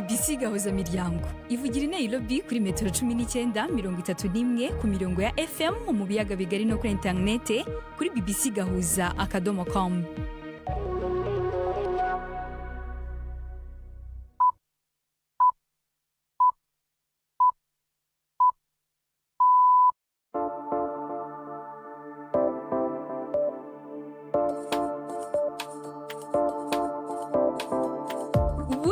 BBC gahuza miryango ivugira i Nairobi kuri metero 19:31 ku mirongo ya FM mu biyaga bigari no kuri interinete kuri bbcgahuza.com.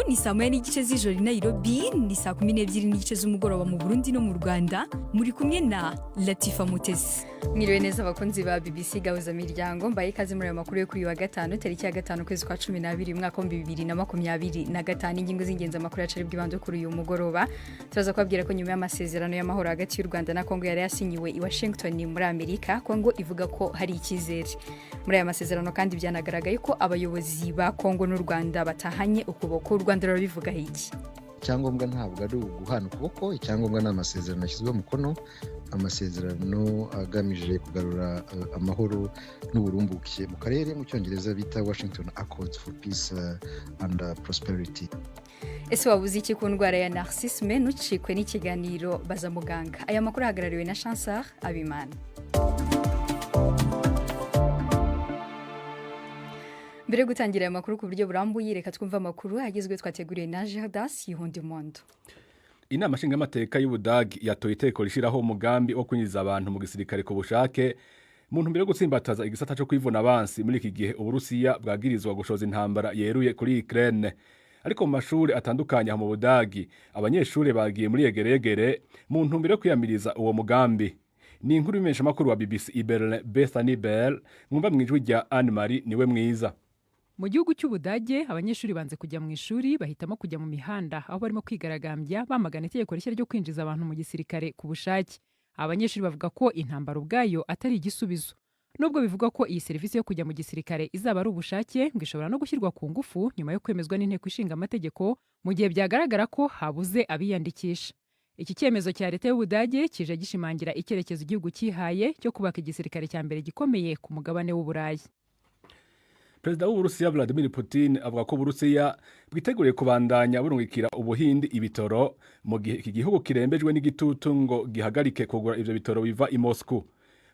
Ni saa moya n'igice z'ijoro i Nairobi, ni saa 12 n'igice z'umugoroba mu Burundi no mu Rwanda. Muri kumwe na Latifa Mutesi. Mwiriwe neza abakunzi ba BBC gahuza miryango, mbaye ikaze muri amakuru yo kuri wa gatanu tariki ya gatanu kwezi kwa 12 mwaka wa 2025. Ingingo z'ingenzi amakuru yacari bwibande kuri uyu mugoroba. Turaza kubabwira ko nyuma y'amasezerano y'amahoro hagati y'u Rwanda na Kongo yari yasinyiwe i Washington muri Amerika, Kongo ivuga ko hari ikizere. Muri aya masezerano kandi byanagaragaye ko abayobozi ba Kongo n'u Rwanda batahanye ukuboko. Rwanda bivuga iki? Icyangombwa ntabwo ari uguhana ukuboko, icyangombwa ni amasezerano yashyizwe mukono, amasezerano agamije kugarura amahoro n'uburumbuke mu karere, mu cyongereza bita Washington Accords for Peace and Prosperity. Ese wabuze iki ku ndwara ya narcissisme? Nucikwe n'ikiganiro baza muganga. Aya makuru ahagarariwe na Chancellor Abimana. Mbere gutangira aya makuru ku buryo burambuye, reka twumva amakuru agizwe twateguriye na Gerdas Yihondimondo. Inama nshingamateka y'Ubudagi yatoye iteko rishiraho umugambi wo kwinjiza abantu mu gisirikare ku bushake mu ntumbero yo gutsimbataza igisata cyo kwivuna abansi muri iki gihe Uburusiya bwagirizwa gushoza intambara yeruye kuri Ukraine. Ariko mu mashuri atandukanye mu Budagi abanyeshuri bagiye muri yegeregere mu ntumbero yo kwiyamiriza uwo mugambi. Ni inkuru y'imesha makuru wa BBC Iberle Bethany Bell, mwumva mwijwi rya Anne Marie niwe mwiza. Mu gihugu cy'Ubudage abanyeshuri banze kujya mu ishuri, bahitamo kujya mu mihanda aho barimo kwigaragambya bamagana itegeko rishya ryo kwinjiza abantu mu gisirikare ku bushake. Abanyeshuri bavuga ko intambara ubwayo atari igisubizo. Nubwo bivuga ko iyi serivisi yo kujya mu gisirikare izaba ari ubushake, ngo ishobora no gushyirwa ku ngufu nyuma yo kwemezwa n'inteko ishinga amategeko mu gihe byagaragara ko habuze abiyandikisha. Iki cyemezo cya leta y'Ubudage kije gishimangira icyerekezo igihugu cyihaye cyo kubaka igisirikare cya mbere gikomeye ku mugabane w'Uburayi. Perezida w'Uburusiya Vladimir Putin avuga ko Uburusiya bwiteguriye kubandanya burungikira Ubuhindi ibitoro mu gihe iki gihugu kirembejwe n'igitutu ngo gihagarike kugura ivyo bitoro biva i Moscow.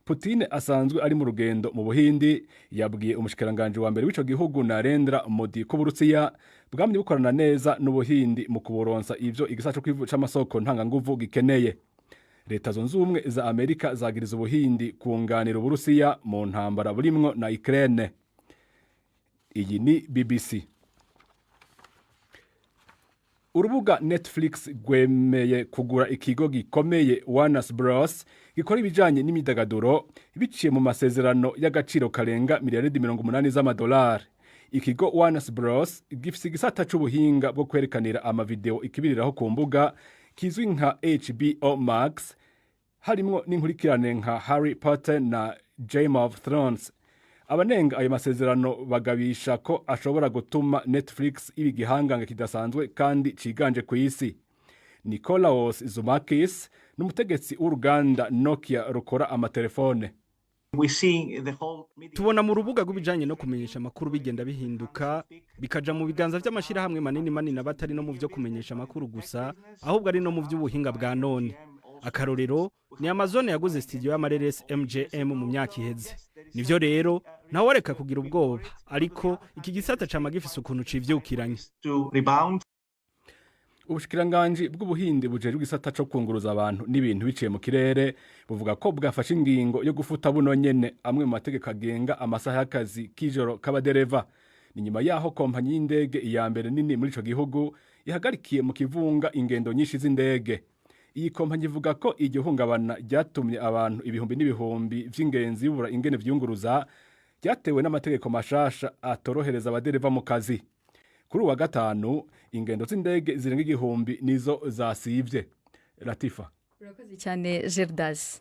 Putin asanzwe ari mu rugendo mu Buhindi, yabwiye umushikiranganje wa mbere w'ico gihugu Narendra Modi ko Uburusiya bwamye bukorana neza n'Ubuhindi mu kuboronsa ivyo igisaco kw'ivuca amasoko ntanga nguvu gikeneye. Leta zunze ubumwe za Amerika zagiriza Ubuhindi kunganira Uburusiya mu ntambara burimwo na Ukraine. Iyi ni BBC. Urubuga Netflix gwemeye kugura ikigo gikomeye Warner Bros gikora ibijanye n'imidagaduro biciye mu masezerano y'agaciro karenga miliyaridi 80 z'amadolari. Ikigo Warner Bros gifise igisata c'ubuhinga bwo kwerekanira amavideo ikibiriraho ku mbuga kizwi nka HBO Max, harimo n'inkurikirane nka Harry Potter na Game of Thrones. Abanenga ayo masezerano bagabisha ko ashobora gutuma Netflix iba igihanganga kidasanzwe kandi ciganje ku isi. Nikolaos Zumakis n'umutegetsi w'uruganda Nokia rukora amatelefone. Tubona mu rubuga rw'ibijanye no kumenyesha amakuru bigenda bihinduka bikaja mu biganza vy'amashirahamwe manini batari no mu vyo kumenyesha amakuru gusa, ahubwo ari no mu vy'ubuhinga bwa none. Akarorero ni Amazon yaguze studio y'amareresi MGM mu myaka iheze. Nivyo rero ntaworeka kugira ubwoba, ariko iki gisata cama gifise ukuntu civyukiranye. Ubushikiranganje bw'Ubuhindi bujejwe igisata co kunguruza abantu n'ibintu biciye mu kirere buvuga ko bwafashe ingingo yo gufuta buno nyene amwe mu mategeko agenga amasaha y'akazi k'ijoro k'abadereva. Ni nyuma yaho kompanyi y'indege iya mbere nini muri ico gihugu ihagarikiye mu kivunga ingendo nyinshi z'indege. Iyi kompanyi ivuga ko igihungabana ryatumye abantu ibihumbi n'ibihumbi vy'ingenzi bibura ingene vyunguruza, ryatewe n'amategeko mashasha atorohereza abadereva mu kazi. Kuri uwa gatanu ingendo z'indege zirenga igihumbi nizo zasivye. Latifa. Urakoze cyane Gerdas.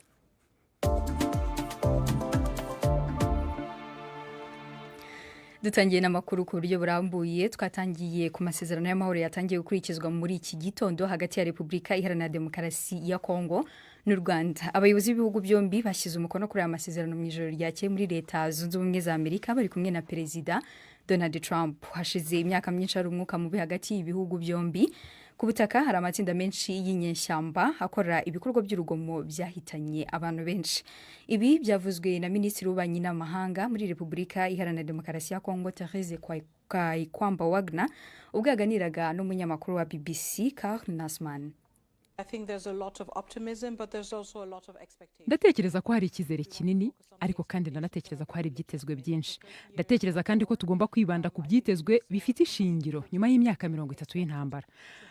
Dutangiye n'amakuru ku buryo burambuye, twatangiye ku masezerano y'amahoro yatangiye gukurikizwa muri iki gitondo hagati ya Repubulika Iharanira Demokarasi ya Kongo n'u Rwanda. Abayobozi b'ibihugu byombi bashyize umukono kuri aya masezerano mu ijoro ryakeye muri Leta Zunze Ubumwe za Amerika bari kumwe na Perezida Donald Trump. Hashize imyaka myinshi ari umwuka mubi hagati y'ibihugu byombi. ku butaka hari amatsinda menshi y'inyeshyamba akora ibikorwa by'urugomo byahitanye abantu benshi. Ibi byavuzwe na Minisitiri w'Ububanyi n'Amahanga muri Repubulika Iharanira Demokarasi ya Kongo Therese Kwamba Wagner ubwo yaganiraga n'umunyamakuru wa BBC Karl Nassman. Ndatekereza ko hari icyizere kinini, ariko kandi ndanatekereza ko hari ibyitezwe byinshi. Ndatekereza kandi ko tugomba kwibanda ku byitezwe bifite ishingiro nyuma y'imyaka 30 y'intambara.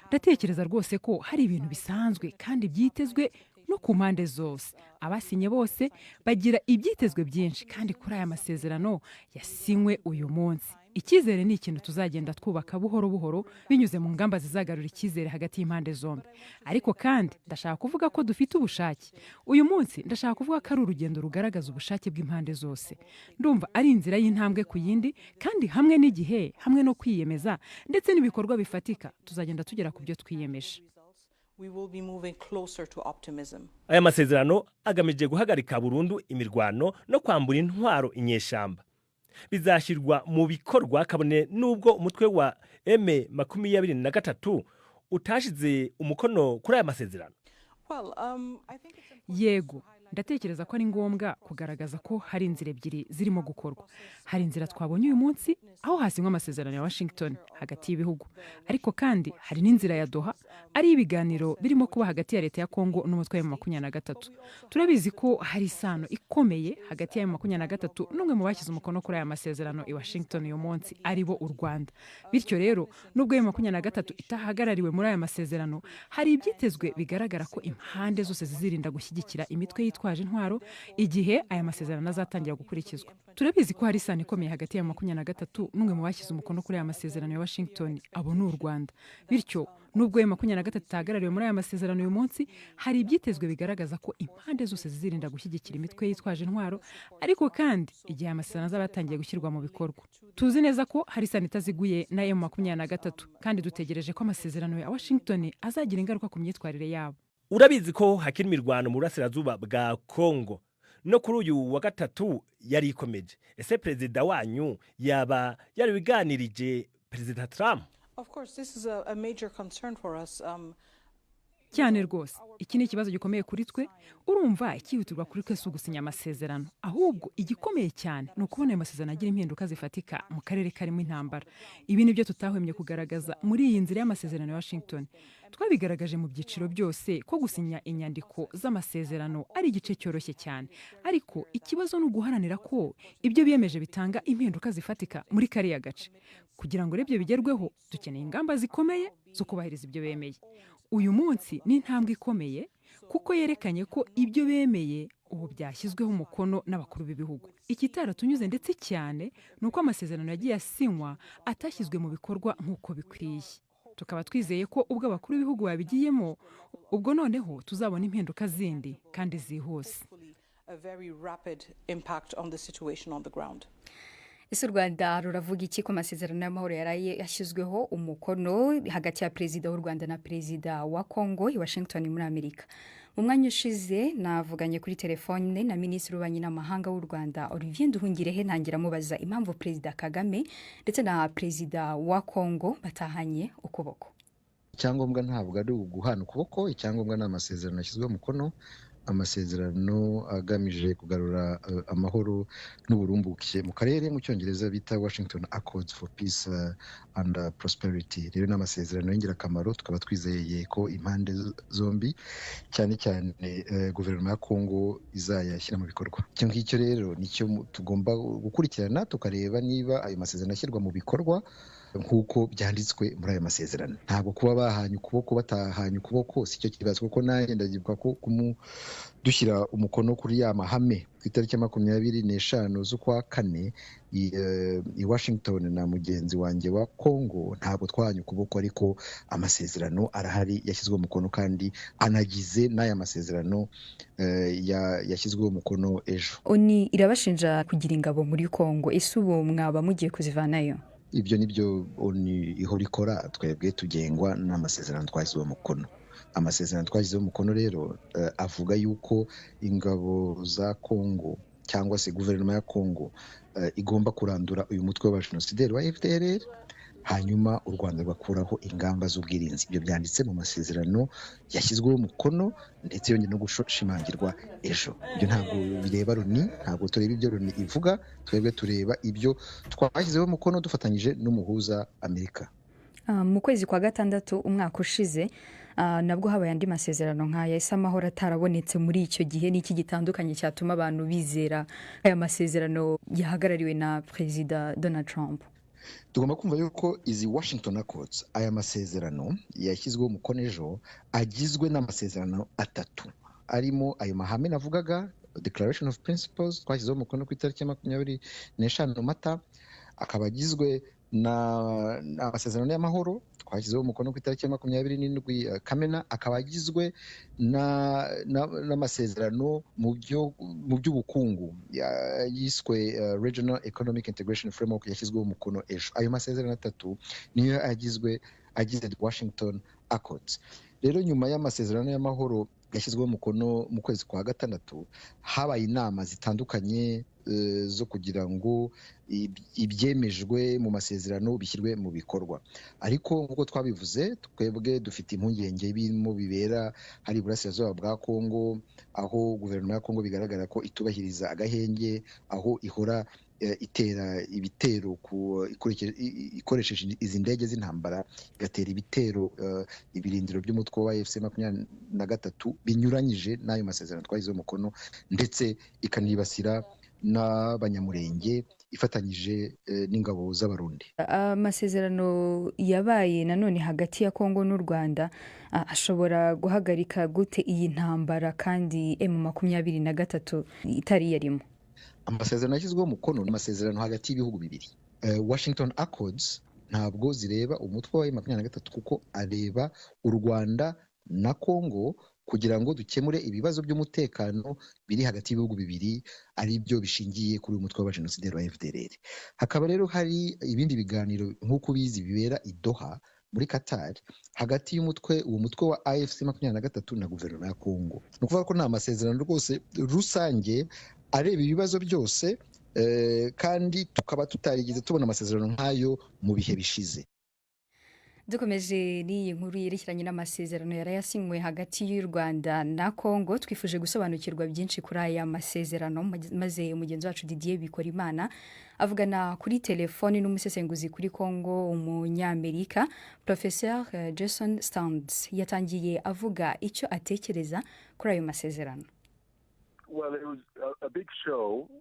Ndatekereza rwose ko hari ibintu bisanzwe kandi byitezwe no ku mpande zose. Abasinye bose bagira ibyitezwe byinshi kandi kuri aya masezerano yasinywe uyu munsi. Icyizere ni ikintu tuzagenda twubaka buhoro buhoro binyuze mu ngamba zizagarura icyizere hagati y'impande zombi. Ariko kandi ndashaka kuvuga ko dufite ubushake. Uyu munsi ndashaka kuvuga ko ari urugendo rugaragaza ubushake bw'impande zose. Ndumva ari inzira y'intambwe ku yindi, kandi hamwe n'igihe, hamwe no kwiyemeza ndetse n'ibikorwa bifatika, tuzagenda tugera ku byo twiyemeje. Aya masezerano agamije guhagarika burundu imirwano no kwambura intwaro inyeshamba. Bizashyirwa mu bikorwa kabone nubwo umutwe wa M23 utashize umukono kuri aya masezerano. Yego, ndatekereza ko ari ngombwa kugaragaza ko hari inzira ebyiri zirimo gukorwa. Hari inzira twabonye uyu munsi aho hasinywa amasezerano ya Washington hagati y'ibihugu, ariko kandi hari n'inzira ya Doha ari ibiganiro birimo kuba hagati ya leta ya Kongo n'umutwe wa M23. Turabizi ko hari isano ikomeye hagati ya M23 n'umwe mu bashyize umukono kuri aya masezerano i Washington uyu munsi aribo u Rwanda. Bityo rero nubwo M23 itahagarariwe muri aya masezerano, hari ibyitezwe bigaragara ko impande zose zizirinda gushyigikira imitwe yitwaje intwaro igihe aya masezerano azatangira gukurikizwa. Turabizi ko hari isano ikomeye hagati ya M23 n'umwe mu bashyize umukono kuri aya masezerano ya Washington, abo ni u Rwanda. Bityo nubwo M23 itahagarariwe muri aya masezerano uyu munsi, hari ibyitezwe bigaragaza ko impande zose zizirinda gushyigikira imitwe yitwaje intwaro, ariko kandi igihe aya masezerano azaba yatangiye gushyirwa mu bikorwa. Tuzi neza ko hari isano itaziguye na M23, kandi dutegereje ko amasezerano ya Washington azagira ingaruka ku myitwarire yabo. Urabizi ko hakiri imirwano mu burasirazuba bwa Kongo, no kuri uyu wa gatatu yari ikomeje. Ese perezida wanyu yaba yari biganirije Perezida Trump? Cyane rwose, iki ni ikibazo gikomeye kuri twe. Urumva ikihutirwa kuri twe si ugusinya amasezerano, ahubwo igikomeye cyane ni ukubona ayo masezerano agira impinduka zifatika mu karere karimo intambara. Ibi ni byo tutahwemye kugaragaza muri iyi nzira y'amasezerano ya Washington. Twabigaragaje mu byiciro byose ko gusinya inyandiko z'amasezerano ari igice cyoroshye cyane, ariko ikibazo ni uguharanira ko ibyo biyemeje bitanga impinduka zifatika muri kariya gace. Kugira ngo ibyo bigerweho, dukeneye ingamba zikomeye zo kubahiriza ibyo bemeye. Uyu munsi ni intambwe ikomeye kuko yerekanye ko ibyo bemeye ubu byashyizweho umukono n'abakuru b'ibihugu. Ikitaratunyuze ndetse cyane ni uko amasezerano yagiye asinywa atashyizwe mu bikorwa nk'uko bikwiye. Tukaba twizeye ko ubwo abakuru b'ibihugu babigiyemo, ubwo noneho tuzabona impinduka zindi kandi zihuse. Ese u Rwanda ruravuga iki ku masezerano y'amahoro yaraye yashyizweho umukono hagati ya perezida w'u Rwanda na perezida wa Kongo i Washington muri Amerika? Mu mwanya ushize navuganye kuri telefone na Minisitiri w'Ububanyi n'Amahanga w'u Rwanda Olivier Nduhungirehe, ntangira mubaza impamvu Perezida Kagame ndetse na perezida wa Kongo batahanye ukuboko. Icyangombwa ntabwo ari uguhana ukuboko, icyangombwa ni amasezerano yashyizweho umukono, amasezerano agamije kugarura amahoro n'uburumbuke mu karere, mu cyongereza bita Washington Accords for Peace and Prosperity. Rero ni amasezerano y'ingirakamaro, tukaba twizeye ko impande zombi cyane cyane guverinoma ya Kongo izayashyira mu bikorwa. Icyo ngicyo rero nicyo tugomba gukurikirana, tukareba niba ayo masezerano ashyirwa mu bikorwa nk'uko byanditswe muri aya masezerano. Ntabwo kuba bahanye ukuboko batahanye ukuboko si cyo kibazo, kuko nanjye ndagibuka ko dushyira umukono kuri ya mahame ku itariki 25 z'ukwa kane i Washington na mugenzi wanjye wa Kongo, ntabwo twahanye ukuboko, ariko amasezerano arahari yashyizwe umukono kandi anagize n'aya masezerano yashyizweho umukono ejo. Oni irabashinja kugira ingabo muri Kongo, ese ubu mwaba mugiye kuzivanayo? Ibyo nibyo Oni ihora ikora, twebwe tugengwa n'amasezerano twashyizeho umukono. Amasezerano twashyizeho umukono rero avuga yuko ingabo za Kongo cyangwa se guverinoma ya Kongo igomba kurandura uyu mutwe w'abajenosideri wa FDLR, hanyuma u Rwanda rugakuraho ingamba z'ubwirinzi. Ibyo byanditse mu masezerano yashyizweho umukono ndetse yongeye no gushimangirwa ejo. Ibyo ntabwo bireba Loni, ntabwo tureba ibyo Loni ivuga, twebwe tureba ibyo twashyizeho umukono dufatanyije n'umuhuza Amerika. Mu kwezi kwa gatandatu umwaka ushize nabwo habaye andi masezerano nk'aya, ese amahoro atarabonetse muri icyo gihe n'iki gitandukanye cyatuma abantu bizera aya masezerano yahagarariwe na Perezida Donald Trump? Tugomba kumva yuko izi Washington Accords, aya masezerano yashyizweho umukono ejo, agizwe n'amasezerano atatu arimo ayo mahame navugaga, Declaration of Principles twashyizeho umukono ku itariki 25 Mata, akaba agizwe amasezerano y'amahoro twashyizeho umukono ku itariki 27 Kamena, akaba agizwe n'amasezerano mu by'ubukungu yiswe Regional Economic Integration Framework yashyizweho umukono ejo. Ayo masezerano atatu niyo agize Washington Accords. Rero nyuma y'amasezerano y'amahoro yashyizweho umukono mu kwezi kwa gatandatu, habaye inama zitandukanye zo kugira ngo ibyemejwe mu masezerano bishyirwe mu bikorwa. Ariko nk'uko twabivuze, twebwe dufite impungenge birimo bibera hari Burasirazuba bwa Kongo, aho guverinoma ya Kongo bigaragara ko itubahiriza agahenge, aho ihora itera ibitero ikoresheje izi ndege z'intambara, igatera ibitero ibirindiro by'umutwe wa AFC 23 binyuranyije n'ayo masezerano twashyizeho umukono, ndetse ikanibasira n'abanyamurenge ifatanyije n'ingabo z'abarundi. Amasezerano yabaye nanone hagati ya Kongo n'u Rwanda ashobora guhagarika gute iyi ntambara kandi M23 itari yarimo? Amasezerano yashyizweho umukono n'amasezerano hagati y'ibihugu bibiri. Washington Accords ntabwo zireba umutwe wa M23 kuko areba u Rwanda na Kongo kugira ngo dukemure ibibazo by'umutekano biri hagati y'ibihugu bibiri, ari byo bishingiye kuri umutwe w'abajenosideri wa FDLR. Hakaba rero hari ibindi biganiro nk'uko bizi bibera i Doha muri Qatar hagati uwo mutwe wa AFC 23 na guverinoma ya Kongo. Ni ukuvuga ko nta masezerano rwose rusange areba ibibazo byose, kandi tukaba tutarigeze tubona amasezerano nk'ayo mu bihe bishize. Dukomeje n'iyi nkuru yerekeranye n'amasezerano yarayasinywe hagati y'u Rwanda na Kongo, twifuje gusobanukirwa byinshi kuri aya masezerano, maze umugenzi wacu Didier Bikorimana avugana kuri telefoni n'umusesenguzi kuri Kongo umunyamerika Professeur Jason Stands. Yatangiye avuga icyo atekereza kuri ayo masezerano.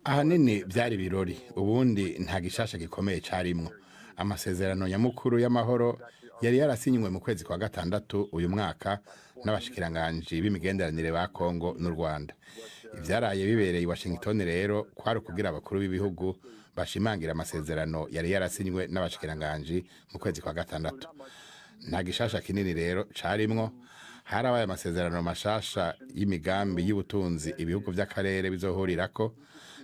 Ahanini byari birori, ubundi nta gishasha gikomeye cyarimwo. Amasezerano nyamukuru y'amahoro yari yarasinywe mu kwezi kwa gatandatu uyu mwaka n'abashikiranganje b'imigenderanire ba Kongo n'u Rwanda. Ivyaraye bibereye i Washington rero kwari kugira abakuru b'ibihugu bashimangira amasezerano yari yarasinywe n'abashikiranganje mu kwezi kwa gatandatu. Nta gishasha kinini rero carimwo, harabaye amasezerano mashasha y'imigambi y'ubutunzi ibihugu by'akarere bizohurirako,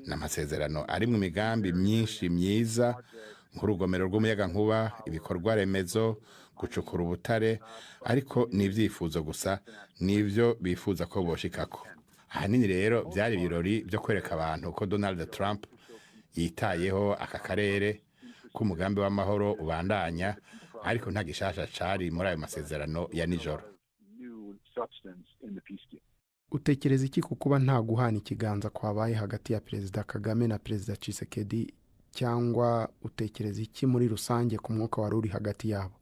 n'amasezerano arimwe imigambi myinshi myiza nk'urugomero rw'umuyaga nkuba, ibikorwa remezo, gucukura ubutare, ariko n'ivyifuzo gusa nivyo bifuza ko boshikako. Ahanini rero byari ibirori byo kwereka abantu ko Donald Trump yitayeho aka karere k'umugambi w'amahoro ubandanya, ariko nta gishasha cari muri ayo masezerano ya nijoro. Utekereza iki ku kuba nta guhana ikiganza kwabaye hagati ya Perezida Kagame na Perezida Tshisekedi, cyangwa utekereza iki muri rusange ku mwuka wari uri hagati yabo?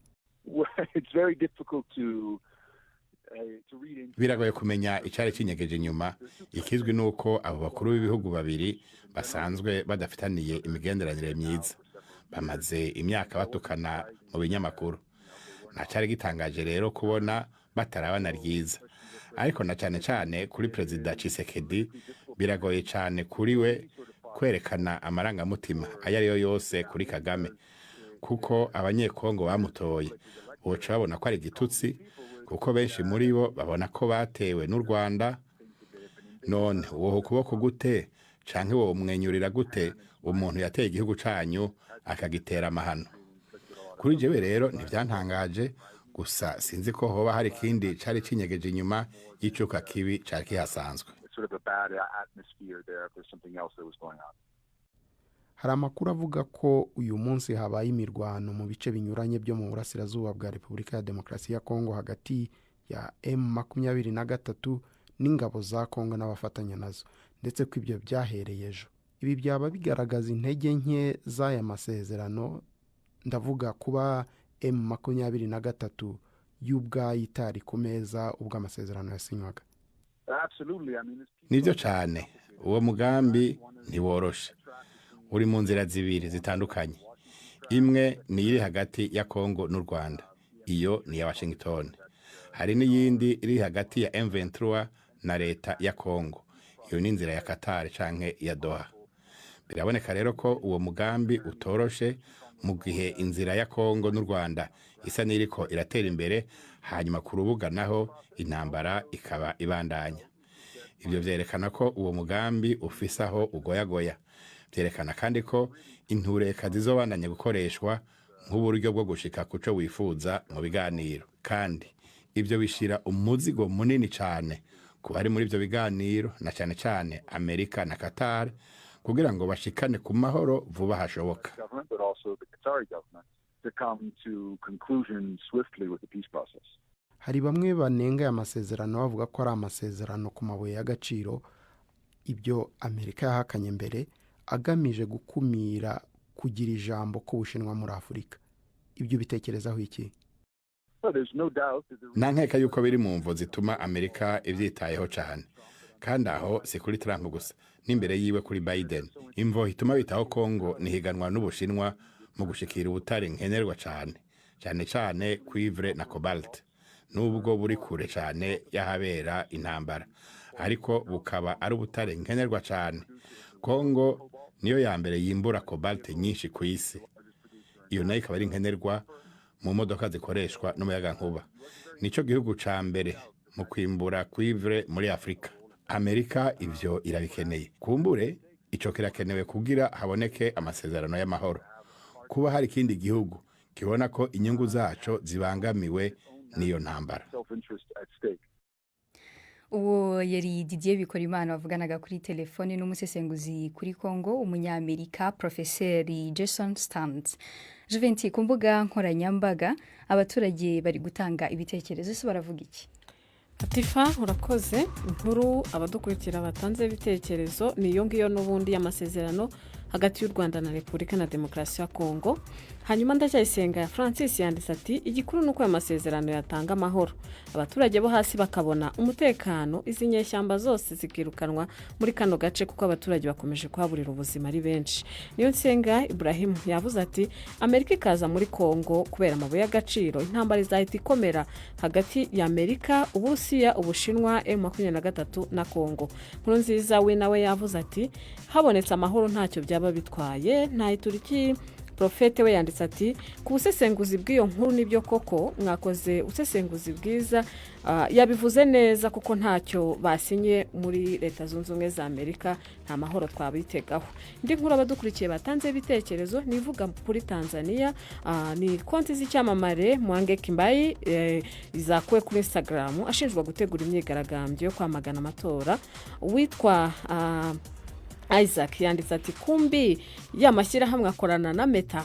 Biragoye kumenya icyari kinyegeje inyuma, ikizwi nuko abo bakuru b'ibihugu babiri basanzwe badafitaniye imigenderanire myiza, bamaze imyaka batukana mu binyamakuru. Ntacyari gitangaje rero kubona batarabana ryiza, ariko na cyane cyane kuri Perezida Tshisekedi biragoye cyane kuri we kwerekana amarangamutima ayo ari yo yose kuri Kagame, kuko abanyekongo bamutoye boca babona ko ari igitutsi, kuko benshi muri bo babona ko batewe n'u Rwanda. None woho kuboko gute canke wo mwenyurira gute umuntu yateye igihugu canyu akagitera amahano? Kuri jewe rero ntivyantangaje, gusa sinzi ko hoba hari ikindi cari cinyegeje inyuma y'icuka kibi cari kihasanzwe. hari amakuru avuga ko uyu munsi habaye imirwano mu bice binyuranye byo mu burasirazuba bwa Repubulika ya Demokarasi ya Kongo hagati ya M23 n'ingabo za Kongo n'abafatanya nazo, ndetse ko ibyo byahereye ejo. Ibi byaba bigaragaza intege nke z'aya masezerano, ndavuga kuba M23 y'ubwayo itari ku meza ubwo amasezerano yasinywaga. Nibyo cyane, uwo mugambi ntiworoshe, uri mu nzira zibiri zitandukanye. Imwe ni iri hagati ya Kongo n'u Rwanda, iyo ni ya Washington. Hari n'iyindi iri hagati ya M23 na leta ya Kongo, iyo ni inzira ya Qatar canke ya Doha. Biraboneka rero ko uwo mugambi utoroshe, mu gihe inzira ya Kongo n'u Rwanda isa n'iriko iratera imbere, hanyuma ku rubuga naho intambara ikaba ibandanya. Ibyo byerekana ko uwo mugambi ufise aho ugoyagoya. Byerekana kandi ko intureka zizobandanya gukoreshwa nk'uburyo bwo gushika kuco wifuza mu biganiro, kandi ibyo bishira umuzigo munini cyane ku bari muri ibyo biganiro, na cyane cyane Amerika na Qatar, kugira ngo bashikane ku mahoro vuba hashoboka. Hari bamwe banenga aya masezerano bavuga ko ari amasezerano ku mabuye y'agaciro, ibyo Amerika yahakanye mbere, agamije gukumira kugira ijambo k'Ubushinwa muri Afurika. Ibyo bitekerezaho iki? Nta nkeka yuko biri mu mvo zituma Amerika ivyitayeho cyane, kandi aho si kuri Trump gusa, n'imbere yiwe kuri Biden. Imvo hituma bitaho Kongo nihiganwa n'Ubushinwa mu gushikira ubutare nkenerwa cyane cyane cuivre na cobalt, nubwo buri kure cyane yahabera intambara, ariko bukaba ari ubutare nkenerwa cyane. Kongo niyo ya mbere yimbura cobalt nyinshi ku isi, iyo nayo ikaba ari nkenerwa mu modoka zikoreshwa n'umuyagankuba. Nico gihugu ca mbere mu kwimbura cuivre muri Afrika. Amerika ivyo irabikeneye. Kumbure ico kirakenewe kugira haboneke amasezerano y'amahoro. Kuba hari ikindi gihugu kibona ko inyungu zaco zibangamiwe n'iyo ntambara. Uwo yari Didier Bikorimana wavuganaga kuri telefone n'umusesenguzi kuri Kongo, umunyamerika Profeseri Jason Stantz. Juventus, ku mbuga nkoranyambaga abaturage bari gutanga ibitekerezo, se baravuga iki? Atifa, urakoze. Inkuru abadukurikira batanze ibitekerezo niyo ngiyo n'ubundi y'amasezerano hagati y'u Rwanda na Repubulika na Demokarasi ya Kongo. Hanyuma Ndacyayisenga ya Francis yanditse ati igikuru nuko aya masezerano yatanga amahoro, abaturage bo hasi bakabona umutekano, izi nyeshyamba zose zikirukanwa muri kano gace kuko abaturage bakomeje kuhaburira ubuzima ari benshi. Niyo Nsenga Ibrahim yavuze ati Amerika ikaza muri Kongo kubera amabuye y'agaciro, intambara izahita ikomera hagati ya Amerika, Uburusiya, Ubushinwa, M23 na Kongo. Nkurunziza we nawe yavuze ati habonetse amahoro ntacyo byaba bitwaye. Nta Turiki Profete we yanditse ati ku busesenguzi bw'iyo nkuru nibyo koko mwakoze usesenguzi bwiza, yabivuze neza kuko ntacyo basinye muri Leta Zunze Ubumwe za Amerika, nta mahoro twabitegaho. Indi nkuru abadukurikiye batanze ibitekerezo nivuga kuri Tanzania, ni konti z'icyamamare Mwange Kimbai izakuwe kuri Instagram ashinjwa gutegura imyigaragambyo yo kwamagana amatora. Witwa Isaac yanditse ati kumbi y'amashyirahamwe akorana na Meta.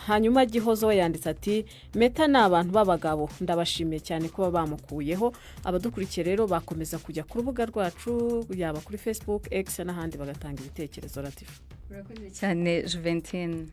Hanyuma Gihozo we yanditse ati Meta ni abantu b'abagabo, ndabashimiye cyane kuba bamukuyeho. Abadukurikiye rero bakomeza kujya ku rubuga rwacu, yaba kuri Facebook, X n'ahandi bagatanga ibitekerezo. Latifa, urakoze cyane Juventine.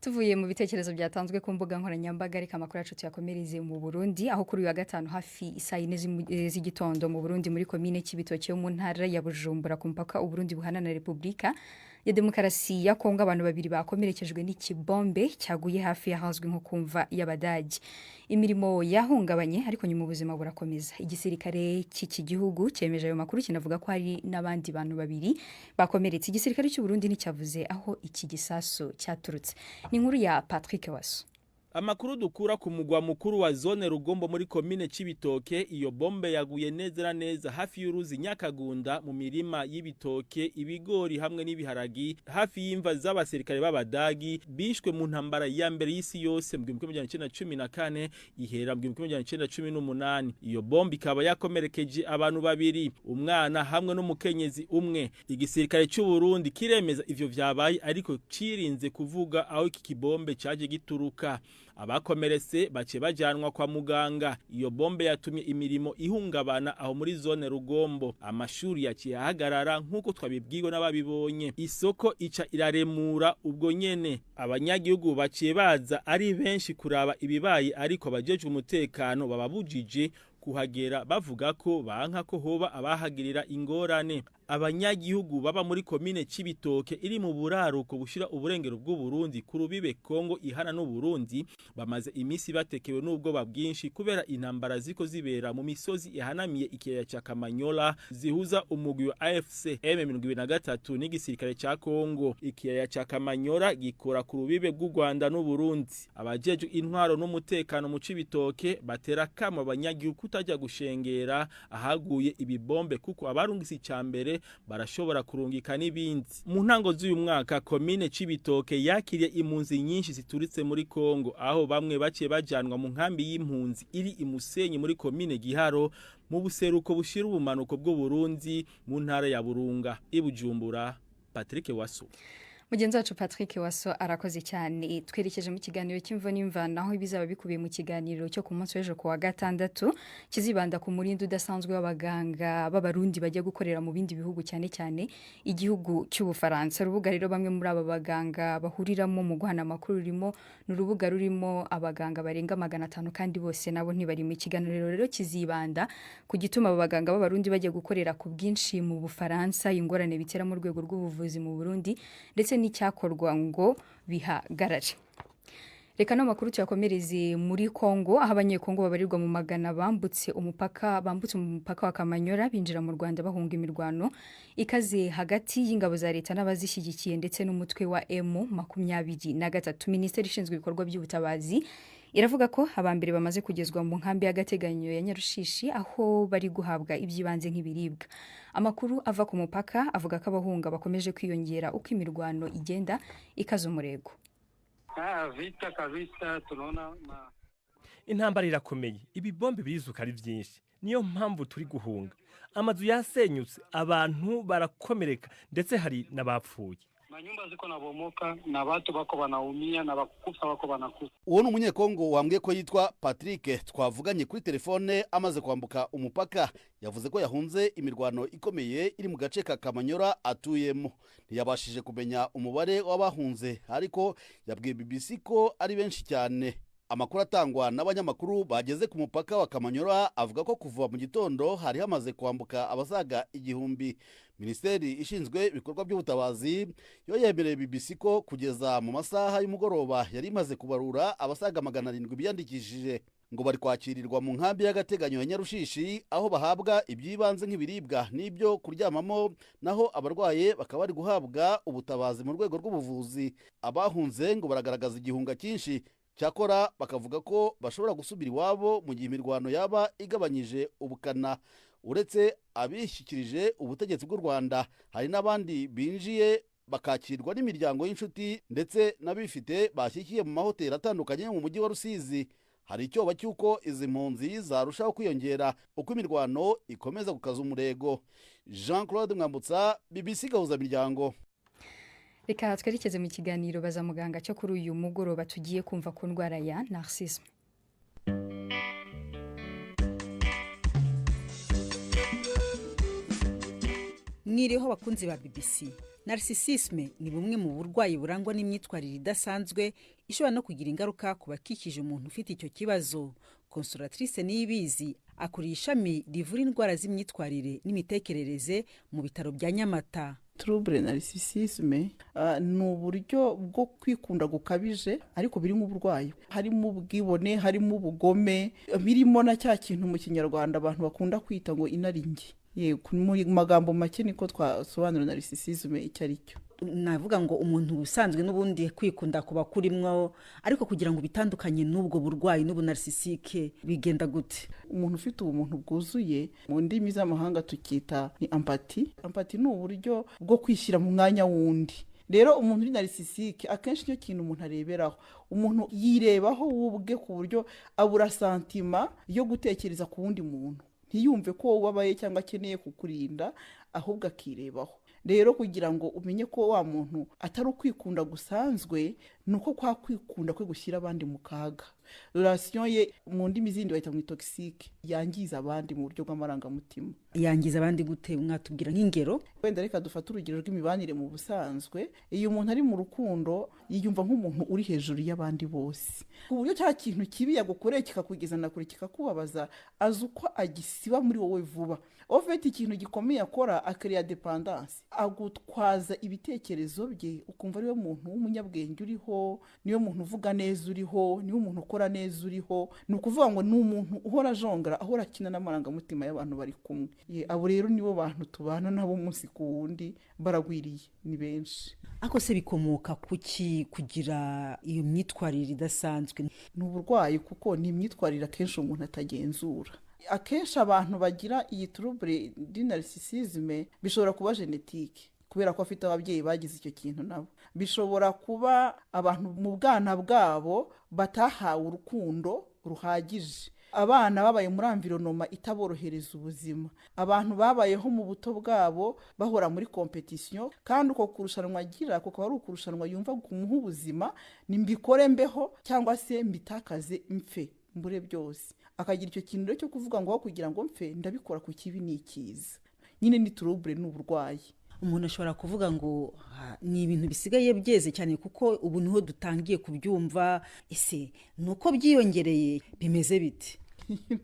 Tuvuye mu bitekerezo byatanzwe ku mbuga nkoranyambaga, ariko amakuru yacu tuyakomereze mu Burundi, aho kuri uyu wa gatanu hafi saa 4 z'igitondo mu Burundi muri komine Kibitoke yo mu ntara ya Bujumbura ku mpaka u Burundi buhana na Repubulika ya Demokarasi ya Kongo, abantu babiri bakomerekejwe n'ikibombe cyaguye hafi y'ahazwi nko kumva y'Abadage. Imirimo yahungabanye ariko nyuma ubuzima burakomeza. Igisirikare cy'iki gihugu cyemeje ayo makuru, kinavuga ko hari n'abandi bantu babiri bakomeretse. Igisirikare cy'u Burundi nicyavuze aho iki gisasu cyaturutse. Ni inkuru ya Patrick Waso. Amakuru dukura ku mugwa mukuru wa zone Rugombo muri komine Cibitoke, iyo bombe yaguye neza neza hafi y'uruzi Nyakagunda mu mirima y'ibitoke, ibigori hamwe n'ibiharagi hafi y'imva z'abasirikare b'Abadagi bishwe mu ntambara ya mbere y'isi yose mu 1914 ihera mu 1918. Iyo bombe ikaba yakomerekeje abantu babiri, umwana hamwe n'umukenyezi umwe. Igisirikare cy'u Burundi kiremeza ivyo vyabaye ariko cirinze kuvuga aho iki kibombe caje gituruka. Abakomeretse bace bajanwa kwa muganga. Iyo bombe yatumye imirimo ihungabana aho muri zone Rugombo. Amashuri yaciye ahagarara nkuko twabibwiwe n'ababibonye. Isoko ica iraremura ubwo nyene. Abanyagihugu baciye baza ari benshi kuraba ibibaye, ariko abajejwe umutekano bababujije kuhagera bavuga ko banka ko hoba abahagirira ingorane. Abanyagihugu baba muri komine Cibitoke iri mu buraruko bushira uburengero bw'u Burundi ku rubibe Kongo ihana n'u Burundi bamaze imisi batekewe n'ubwoba bwinshi kubera intambara ziko zibera mu misozi ihanamiye ikiyaya ca Kamanyola zihuza umugwi wa AFC M23 n'igisirikare ca Kongo. Ikiyaya ca Kamanyola gikora ku rubibe bw'u Rwanda n'u Burundi. Abajeje intwaro n'umutekano mu Cibitoke batera kama abanyagihugu kutajya gushengera ahaguye ibibombe kuko abarungisi cambere barashobora kurungika n'ibindi. Mu ntango z'uyu mwaka komine Cibitoke yakiriye impunzi nyinshi zituritse muri Kongo, aho bamwe baciye bajanwa mu nkambi y'impunzi iri imusenyi muri komine Giharo mu buseruko bushira ubumanuko bw'u Burundi mu ntara ya Burunga. Ibujumbura, Patrick Waso. Mugenzi wacu Patrick Waso arakoze cyane. Twerekeje mu kiganiro cy'imvo n'imvana aho ibizaba bikubiye mu kiganiro cyo ku munsi w'ejo kuwa gatandatu kizibanda ku murindi udasanzwe w'abaganga b'abarundi bajya gukorera mu bindi bihugu cyane cyane igihugu cy'Ubufaransa. Urubuga rero bamwe muri aba baganga bahuriramo mu guhana amakuru rurimo n'urubuga rurimo abaganga barenga 500 kandi bose nabo ntibari mu kiganiro rero kizibanda ku gituma aba baganga b'abarundi bajya gukorera ku bwinshi mu Bufaransa, ingorane bitera mu rwego rw'ubuvuzi mu Burundi ndetse n'icyakorwa ngo bihagarare. Reka no makuru cyakomereze muri Kongo aho abanyekongo babarirwa mu magana bambutse umupaka wa Kamanyola binjira mu Rwanda bahunga imirwano ikaze hagati y'ingabo za leta n'abazishyigikiye ndetse n'umutwe wa M23. Minisiteri ishinzwe ibikorwa by'ubutabazi iravuga ko abambere bamaze kugezwa mu nkambi y'agateganyo ya Nyarushishi aho bari guhabwa ibyibanze nk'ibiribwa. Amakuru ava ku mupaka avuga ko abahunga bakomeje kwiyongera uko imirwano igenda ikaza umurego. Vita kabisa tunaona intambara irakomeye, ibibombe birizuka ari byinshi, niyo mpamvu turi guhunga. Amazu yasenyutse, abantu barakomereka ndetse hari n'abapfuye. Manyumba ziko nabomoka na watu bako banaumia na bakufa bako banakufa. Uwo ni umunyekongo wambwiye ko yitwa Patrick twavuganye kuri telefone amaze kwambuka umupaka. Yavuze ko yahunze imirwano ikomeye iri mu gace ka Kamanyola atuyemo. Ntiyabashije kumenya umubare w'abahunze ariko yabwiye BBC ko ari benshi cyane. Amakuru atangwa n'abanyamakuru bageze ku mupaka wa Kamanyola avuga ko kuva mu gitondo hari hamaze kwambuka abasaga 1000. Minisiteri ishinzwe ibikorwa by'ubutabazi yo yemereye BBC ko kugeza mu masaha y'umugoroba yari imaze kubarura abasaga 700 biyandikishije ngo bari kwakirirwa mu nkambi y'agateganyo ya Nyarushishi aho bahabwa ibyibanze nk'ibiribwa n'ibyo kuryamamo, naho abarwaye bakaba bari guhabwa ubutabazi mu rwego rw'ubuvuzi. Abahunze ngo baragaragaza igihunga cyinshi, cyakora bakavuga ko bashobora gusubira iwabo mu gihe imirwano yaba igabanyije ubukana. Uretse abishyikirije ubutegetsi bw'u Rwanda, hari n'abandi binjiye bakakirwa n'imiryango y'inshuti ndetse n'abifite bashyikiye mu mahoteli atandukanye mu mujyi wa Rusizi. Hari icyoba cy'uko izi mpunzi zarushaho kwiyongera uko imirwano ikomeza gukaza umurego. Jean-Claude Mwambutsa, BBC Gahuza Miryango. Reka twerekeze mu kiganiro baza muganga cyo kuri uyu mugoroba tugiye kumva ku ndwara ya narcissisme. Mwiriho bakunzi ba BBC. Narcissisme ni bumwe mu burwayi burangwa n'imyitwarire idasanzwe ishobora no kugira ingaruka ku bakikije umuntu ufite icyo kibazo. Consolatrice Niyibizi akuriye ishami rivura indwara z'imyitwarire n'imitekerereze mu bitaro bya Nyamata. Trouble narcissisme ni uburyo bwo kwikunda gukabije ariko birimo uburwayi, harimo ubwibone, harimo ubugome, birimo na cya kintu mu Kinyarwanda abantu bakunda kwita ngo inaringi. Yego, mu magambo make niko twasobanura narcissisme icyo ari cyo. navuga ngo umuntu usanzwe n'ubundi kwikunda kuba kurimwo ariko kugira ngo bitandukanye n'ubwo burwayi n'ubunarsisike bigenda gute? Umuntu ufite ubumuntu bwuzuye mu ndimi z'amahanga tukita ni empathy ni uburyo bwo kwishyira mu mwanya wundi. Rero umuntu uri narisisike akenshi icyo kintu umuntu areberaho, umuntu yirebaho wubwe ku buryo abura santima yo gutekereza ku wundi muntu, ntiyumve ko wabaye cyangwa akeneye kukurinda, ahubwo akirebaho. Rero kugira ngo umenye ko wa muntu atari ukwikunda gusanzwe, nuko kwa kwikunda kwe gushyira abandi mu kaga. Relation ye mu ndimi zindi bayita mu toxique, yangiza abandi mu buryo bw'amarangamutima. Yangiza abandi gute? Mwatubwira nk'ingero? Wenda reka dufate urugero rw'imibanire mu busanzwe. Iyo umuntu ari mu rukundo yiyumva nk'umuntu uri hejuru y'abandi bose, ku buryo cya kintu kibi yagukoreye kikakugeza na kure kikakubabaza, azi uko agisiba muri wowe vuba. Ofete ikintu gikomeye akora akariya dependance, agutwaza ibitekerezo bye, ukumva ariwe muntu w'umunyabwenge uriho, niyo muntu uvuga neza uriho, niyo muntu ukora neza uriho. Ni ukuvuga ngo ni umuntu uhora ajongera, ahora akina n'amarangamutima y'abantu bari kumwe. Abo rero nibo bantu tubana nabo umunsi ku wundi, baragwiriye, ni benshi. Ako se bikomoka kuki kugira iyo myitwarire idasanzwe? Ni uburwayi, kuko ni imyitwarire akenshi umuntu atagenzura. Akenshi abantu bagira iyi trouble du narcissisme bishobora kuba genetique, kubera ko afite ababyeyi bagize icyo kintu nabo. Bishobora kuba abantu mu bwana bwabo batahawe urukundo ruhagije, abana babaye muri environnement itaborohereza ubuzima, abantu babayeho mu buto bwabo bahora muri competition, kandi uko kurushanwa agira kuko ari ukurushanwa yumva kumuha ubuzima, nimbikore mbeho cyangwa se mbitakaze mfe mbure byose. Akagira icyo kintu cyo kuvuga ngo kugira ngo mfe ndabikora ku kibi nikiza. Nyine ni trouble n'uburwayi. Umuntu ashobora kuvuga ngo ni ibintu bisigaye byeze cyane kuko ubu niho dutangiye kubyumva. Ese nuko byiyongereye bimeze bite?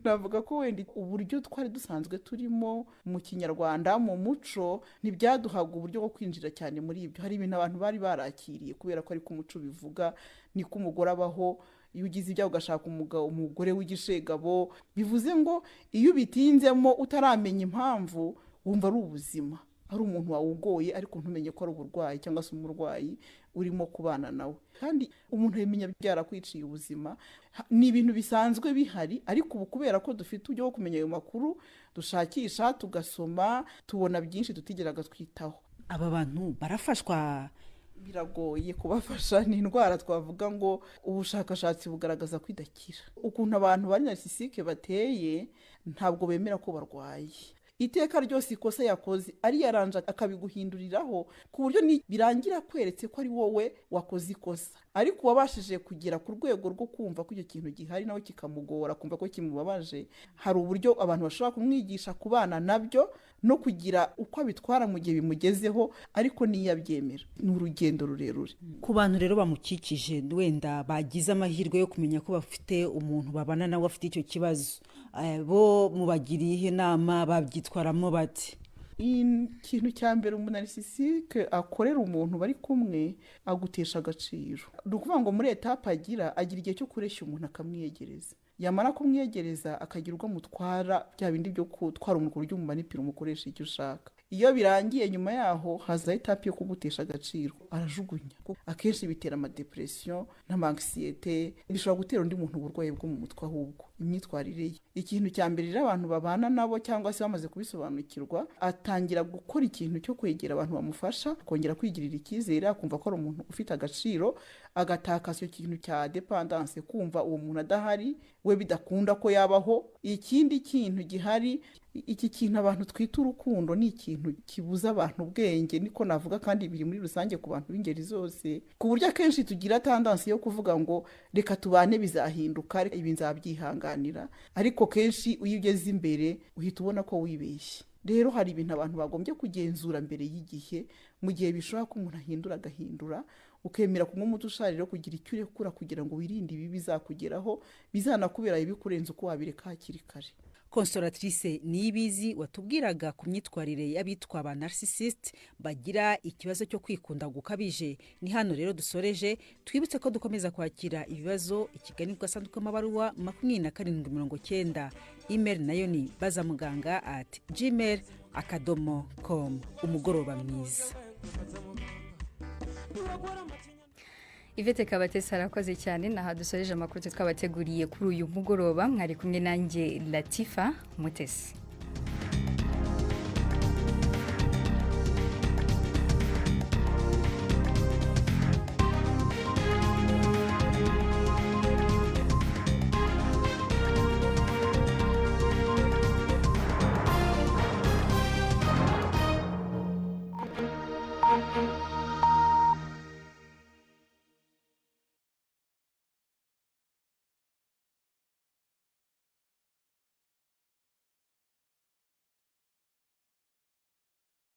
Navuga ko wenda uburyo twari dusanzwe turimo mu Kinyarwanda mu muco ntibyaduhaga uburyo bwo kwinjira cyane muri ibyo. Hari ibintu abantu bari barakiriye kubera ko ari ku muco bivuga, ni ko umugore abaho. Iyo ugize ibyago ugashaka umugore w'igishegabo, bivuze ngo iyo ubitinzemo utaramenya impamvu wumva ari ubuzima, ari umuntu wawugoye, ariko ntumenye ko ari uburwayi cyangwa se umurwayi urimo kubana nawe. Kandi umuntu yemenya byarakwiciye ubuzima. Ni ibintu bisanzwe bihari, ariko ubu kubera ko dufite uburyo bwo kumenya ayo makuru, dushakisha tugasoma, tubona byinshi tutigeraga twitaho. Aba bantu barafashwa? Biragoye kubafasha. Ni indwara twavuga ngo ubushakashatsi bugaragaza kwidakira. Ukuntu abantu bari narcissike bateye, ntabwo bemera ko barwaye. Iteka ryose ikosa yakoze ari yaranje akabiguhinduriraho, ku buryo birangira kweretse ko ari wowe wakoze ikosa, ariko wabashije kugera ku rwego rwo kumva ko icyo kintu gihari nawe kikamugora, kumva ko kimubabaje. Hari uburyo abantu bashobora kumwigisha kubana nabyo no kugira uko abitwara mu gihe bimugezeho, ariko niyabyemera. Ni urugendo rurerure. Ku bantu rero bamukikije wenda bagize amahirwe yo kumenya ko bafite umuntu babana nawe afite icyo kibazo, bo mubagiriye inama babyitwaramo bati? Ikintu cya mbere umunarcissike akorera umuntu bari kumwe, agutesha agaciro. Ni ukuvuga ngo muri etape agira igihe cyo kureshya umuntu akamwiyegereza, yamara kumwiyegereza akagira ubwo mutwara bya bindi byo gutwara umuntu ku buryo umumanipira umukoresha icyo ushaka. Iyo birangiye nyuma yaho haza etape yo kugutesha agaciro, arajugunya. Akenshi bitera amadepression n'amanxiete, bishobora gutera undi muntu uburwayi bwo mu mutwe. Ahubwo imyitwarire ye, ikintu cya mbere rero abantu babana nabo cyangwa se bamaze kubisobanukirwa, atangira gukora ikintu cyo kwegera abantu bamufasha, kongera kwigirira icyizere, akumva ko ari umuntu ufite agaciro, agatakaza icyo kintu cya dependance, kumva uwo muntu adahari, we bidakunda ko yabaho. Ikindi kintu gihari, iki kintu abantu twita urukundo, ni ikintu kibuza abantu ubwenge, niko navuga, kandi biri muri rusange ku bantu b'ingeri zose, ku buryo akenshi tugira tendancy yo kuvuga ngo reka tubane bizahinduka, ibi nzabyihanganira, ariko kenshi iyo ugeze imbere uhita ubona ko wibeshye. Rero hari ibintu abantu bagombye kugenzura mbere y'igihe, mu gihe bishobora ko umuntu ahindura agahindura, ukemera kunywa umuti usharira kugira icyo urekura kugira ngo wirinde ibi bizakugeraho, bizanakubera ibikurenza uko wabireka hakiri kare. Consolatrice Niyibizi watubwiraga ku myitwarire y'abitwa ba narcissist bagira ikibazo cyo kwikunda gukabije. Ni hano rero dusoreje, twibutse ko dukomeza kwakira ibibazo ikigani gasanduka amabaruwa 2790. Email nayo ni bazamuganga@gmail.com. Umugoroba mwiza. Ivete Kabatesi arakoze cyane naha dusoreje amakuru twabateguriye kuri uyu mugoroba mwari kumwe nanjye Latifa Mutesi.